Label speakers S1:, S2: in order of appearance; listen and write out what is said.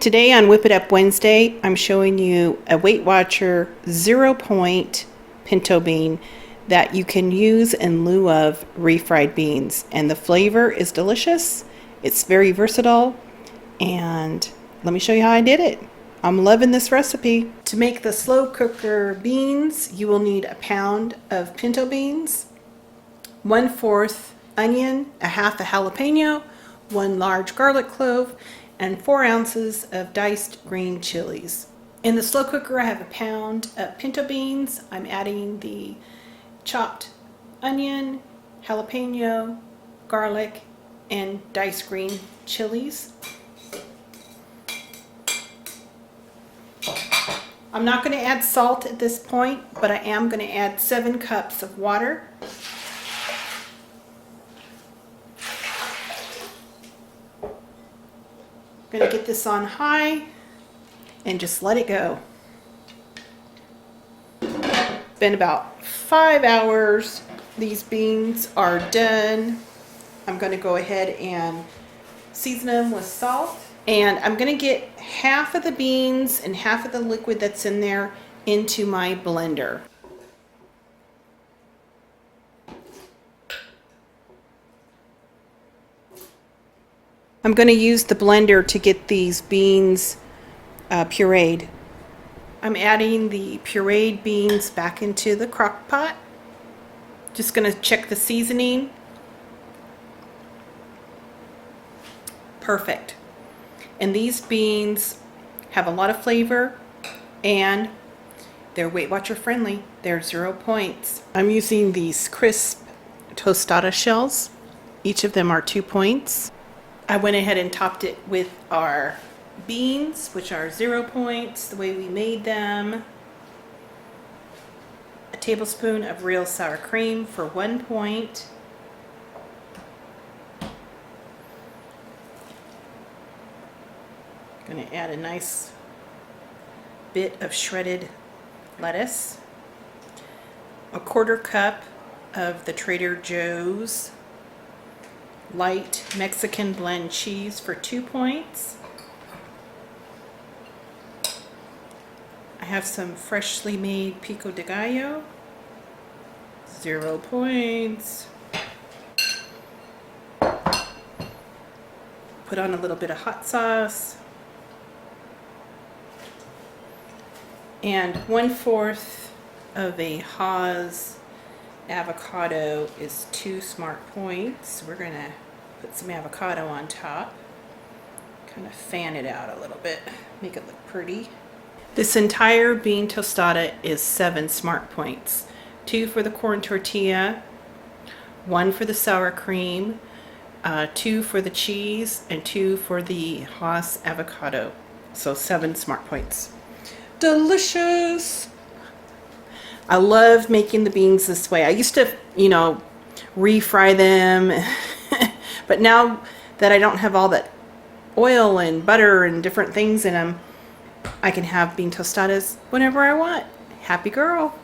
S1: Today on Whip It Up Wednesday, I'm showing you a Weight Watcher 0-point pinto bean that you can use in lieu of refried beans. And the flavor is delicious. It's very versatile. And let me show you how I did it. I'm loving this recipe. To make the slow cooker beans, you will need a pound of pinto beans, 1/4 onion, a half a jalapeno, 1 large garlic clove, and 4 ounces of diced green chilies. In the slow cooker, I have a pound of pinto beans. I'm adding the chopped onion, jalapeno, garlic, and diced green chilies. I'm not going to add salt at this point, but I am going to add 7 cups of water. Going to get this on high and just let it go. Been about 5 hours. These beans are done. I'm going to go ahead and season them with salt. And I'm going to get half of the beans and half of the liquid that's in there into my blender. I'm going to use the blender to get these beans pureed. I'm adding the pureed beans back into the crock pot. Just going to check the seasoning. Perfect. And these beans have a lot of flavor and they're Weight Watcher friendly. They're 0 points. I'm using these crisp tostada shells. Each of them are 2 points. I went ahead and topped it with our beans, which are 0 points, the way we made them. A tablespoon of real sour cream for 1 point. Going to add a nice bit of shredded lettuce. A 1/4 cup of the Trader Joe's light Mexican blend cheese for 2 points. I have some freshly made pico de gallo, 0 points. Put on a little bit of hot sauce. And 1/4 of a Haas avocado is 2 smart points. We're going to put some avocado on top. Kind of fan it out a little bit, make it look pretty. This entire bean tostada is 7 smart points. 2 for the corn tortilla, 1 for the sour cream, 2 for the cheese, and 2 for the Haas avocado. So 7 smart points. Delicious! I love making the beans this way. I used to, refry them, but now that I don't have all that oil and butter and different things in them, I can have bean tostadas whenever I want. Happy girl!